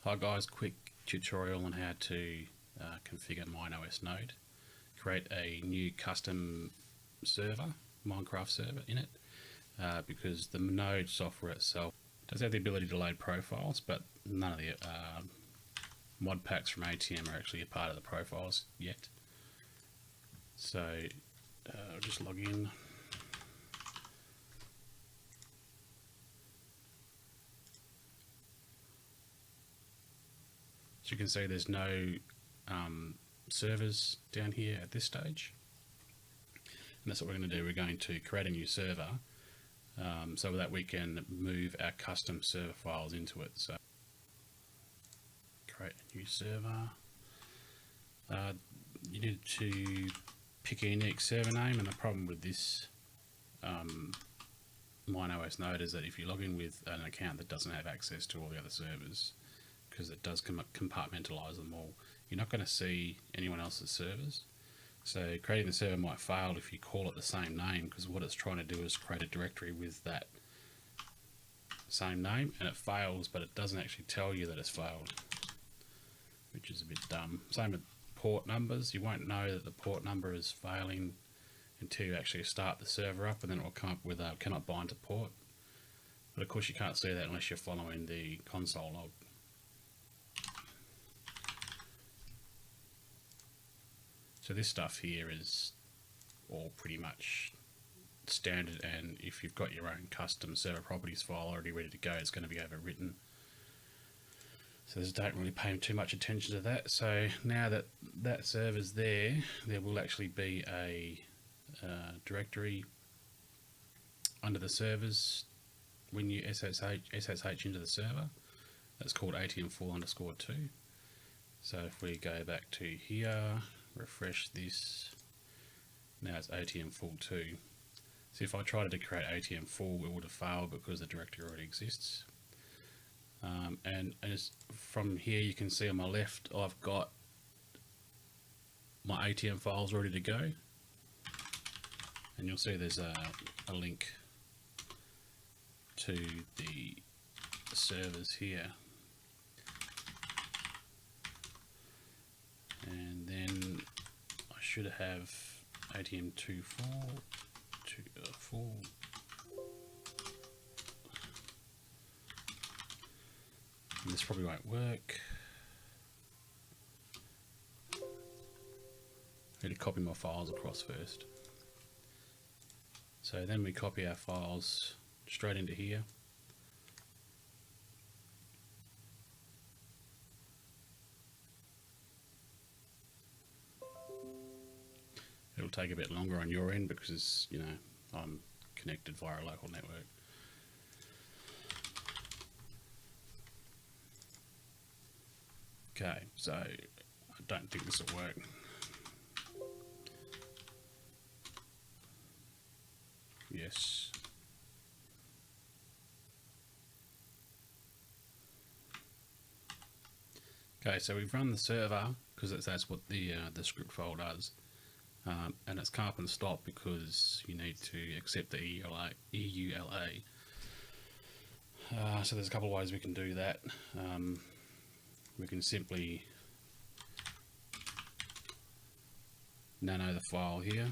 Hi guys, quick tutorial on how to configure Mineos node. Create a new custom server, Minecraft server in it, because the node software itself does have the ability to load profiles, but none of the mod packs from ATM are actually a part of the profiles yet. So I'll just log in. As you can see, there's no servers down here at this stage, and that's what we're going to do. We're going to create a new server so that we can move our custom server files into it. So create a new server. You need to pick a unique server name, and the problem with this Mineos node is that if you log in with an account that doesn't have access to all the other servers, because it does compartmentalize them all, you're not going to see anyone else's servers. So creating the server might fail if you call it the same name, because what it's trying to do is create a directory with that same name, and it fails, but it doesn't actually tell you that it's failed, which is a bit dumb. Same with port numbers. You won't know that the port number is failing until you actually start the server up, and then it will come up with cannot bind to port. But of course you can't see that unless you're following the console log. So this stuff here is all pretty much standard, and if you've got your own custom server properties file already ready to go, it's going to be overwritten. So don't really pay too much attention to that. So now that that server's there, there will actually be a directory under the servers when you SSH into the server. That's called ATM_2. So if we go back to here, refresh this, now it's ATM_2. So if I tried to create ATM full, it would have failed because the directory already exists. And as from here you can see on my left, I've got my ATM files ready to go, and you'll see there's a link to the servers here, and then I should have ATM2 full. And this probably won't work. I need to copy my files across first. So then we copy our files straight into here. It'll take a bit longer on your end because, you know, I'm connected via a local network. Okay, so I don't think this will work. Yes. Okay, so we've run the server because that's what the script file does, and it's come up and stop because you need to accept the EULA. So there's a couple of ways we can do that. We can simply nano the file here.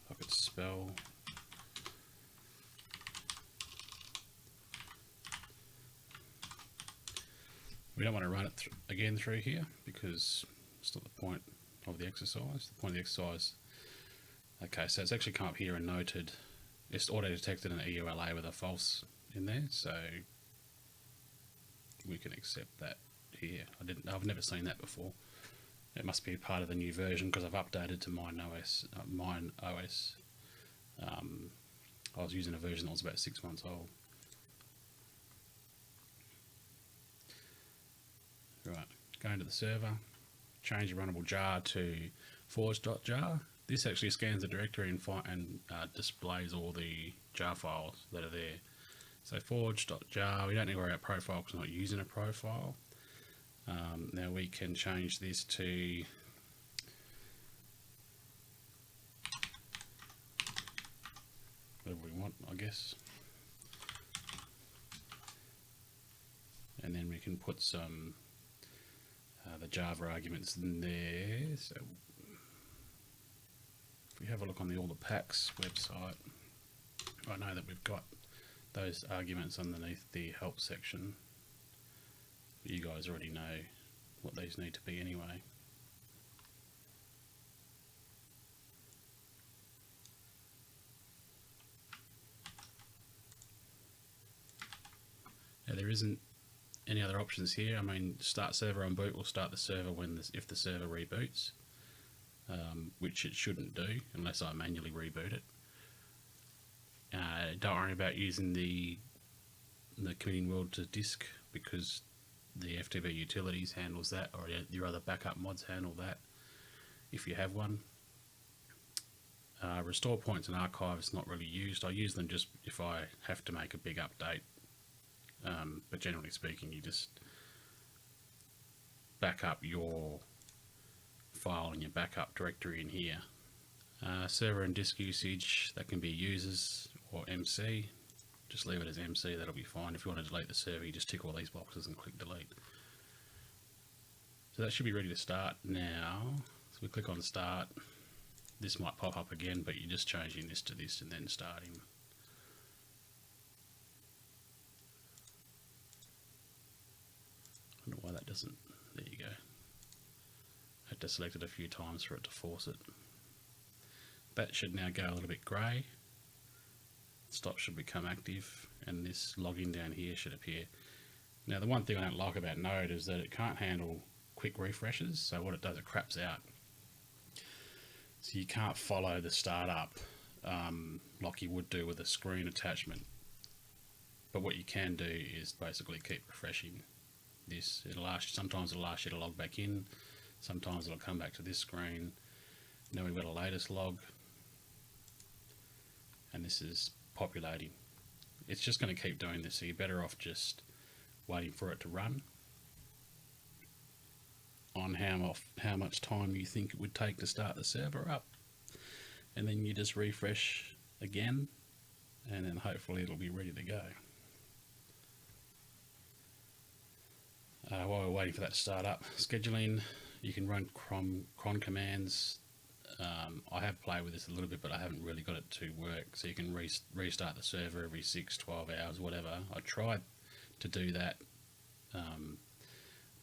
If I could spell. We don't want to run it again through here because it's not the point of the exercise. The point of the exercise. Okay, so it's actually come up here and noted it's auto detected an EULA with a false in there, so we can accept that here. I've never seen that before. It must be part of the new version because I've updated to Mineos. I was using a version that was about 6 months old. Right, go into the server, change the runnable jar to forge.jar. This actually scans the directory and displays all the jar files that are there. So forge.jar, we don't need to worry about profile because we're not using a profile. Now we can change this to whatever we want, I guess. and then we can put some the Java arguments in there. So if we have a look on the All the Packs website, I know that we've got those arguments underneath the help section. You guys already know what these need to be anyway. Now there isn't any other options here. I mean, start server on boot will start the server if the server reboots, which it shouldn't do unless I manually reboot it. Don't worry about using the committing world to disk, because the FTP utilities handles that, or your other backup mods handle that if you have one. Restore points and archives not really used. I use them just if I have to make a big update. But generally speaking, you just back up your file in your backup directory in here. Server and disk usage, that can be users or MC. Just leave it as MC, that'll be fine. If you want to delete the server, you just tick all these boxes and click delete. So that should be ready to start now. So we click on start. This might pop up again, but you're just changing this to this and then starting. I don't know why that doesn't. There you go. I had to select it a few times for it to force it. That should now go a little bit grey. Stop should become active, and this login down here should appear. Now the one thing I don't like about Node is that it can't handle quick refreshes, so what it does, it craps out. So you can't follow the startup like you would do with a screen attachment. But what you can do is basically keep refreshing this. Sometimes it'll ask you to log back in, sometimes it'll come back to this screen. Now we've got a latest log, and this is populating. It's just going to keep doing this, so you're better off just waiting for it to run on how much time you think it would take to start the server up, and then you just refresh again, and then hopefully it'll be ready to go. While we're waiting for that to start up, scheduling, you can run cron commands. I have played with this a little bit, but I haven't really got it to work. So you can restart the server every 6-12 hours, whatever. I tried to do that,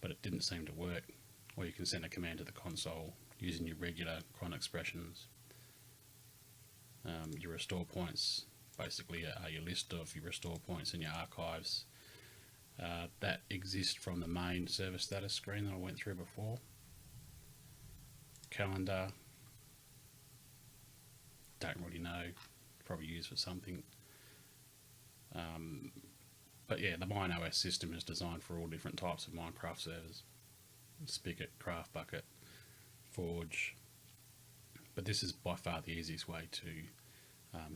but it didn't seem to work. Or you can send a command to the console using your regular cron expressions. Your restore points basically are your list of your restore points in your archives. That exists from the main server status screen that I went through before. Calendar, don't really know, probably used for something. But yeah, the Mineos system is designed for all different types of Minecraft servers. Spigot, Craft Bucket, Forge. But this is by far the easiest way to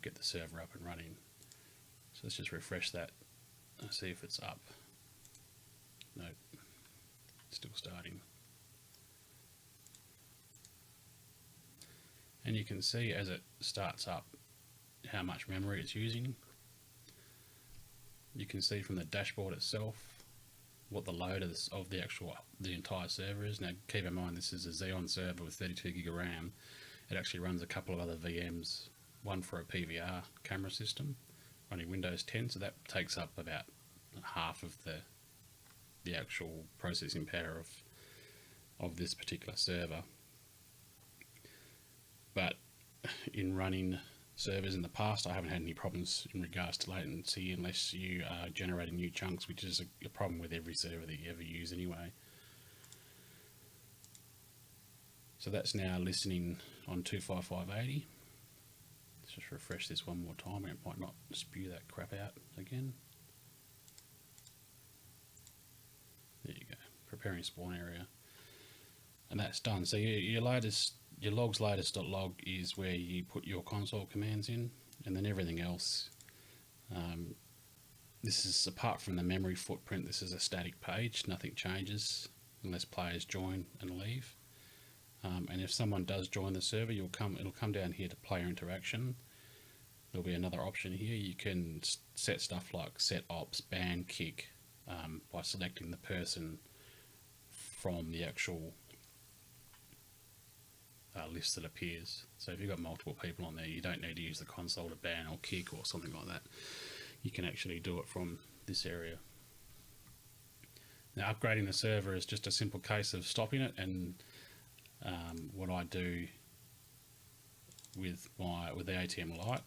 get the server up and running. So let's just refresh that and see if it's up. Nope, still starting. And you can see as it starts up how much memory it's using. You can see from the dashboard itself what the load of the entire server is. Now keep in mind this is a Xeon server with 32 gig of RAM. It actually runs a couple of other VMs, one for a PVR camera system running Windows 10, so that takes up about half of the actual processing power of this particular server. But in running servers in the past, I haven't had any problems in regards to latency unless you are generating new chunks, which is a problem with every server that you ever use anyway. So that's now listening on 25580. Let's just refresh this one more time, and it might not spew that crap out again. There you go, preparing spawn area, and that's done. So your logs latest.log is where you put your console commands in, and then everything else. This is, apart from the memory footprint, this is a static page. Nothing changes unless players join and leave. And if someone does join the server, it'll come down here to player interaction. There'll be another option here. You can set stuff like set ops, ban, kick, by selecting the person from the actual list that appears. So if you've got multiple people on there, you don't need to use the console to ban or kick or something like that. You can actually do it from this area. Now, upgrading the server is just a simple case of stopping it, and what I do with the ATM Lite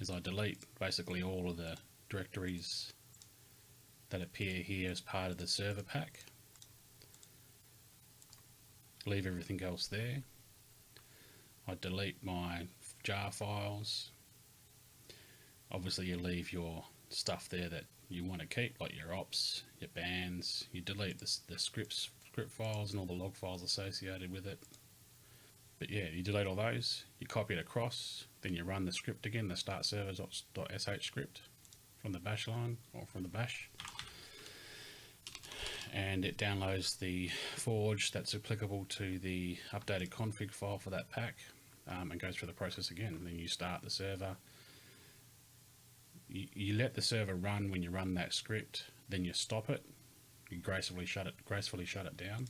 is I delete basically all of the directories that appear here as part of the server pack. Leave everything else there. I delete my jar files. Obviously you leave your stuff there that you want to keep, like your ops, your bans. You delete the script files and all the log files associated with it. But yeah, you delete all those, you copy it across, then you run the script again, the start server.sh script from the bash line or from the bash. And it downloads the forge that's applicable to the updated config file for that pack, and goes through the process again. And then you start the server. You let the server run when you run that script, then you stop it. You gracefully shut it down.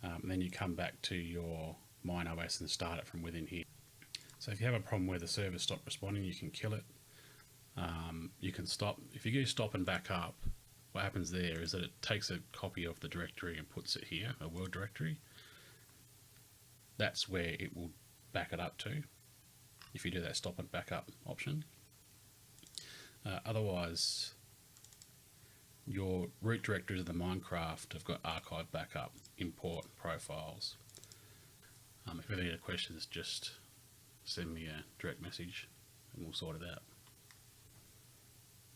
And then you come back to your Mineos and start it from within here. So if you have a problem where the server stopped responding, you can kill it. You can stop. If you do stop and back up, what happens there is that it takes a copy of the directory and puts it here, a world directory. That's where it will back it up to, if you do that stop and back up option. Otherwise, your root directories of the Minecraft have got archive backup, import profiles. If you have any other questions, just send me a direct message and we'll sort it out.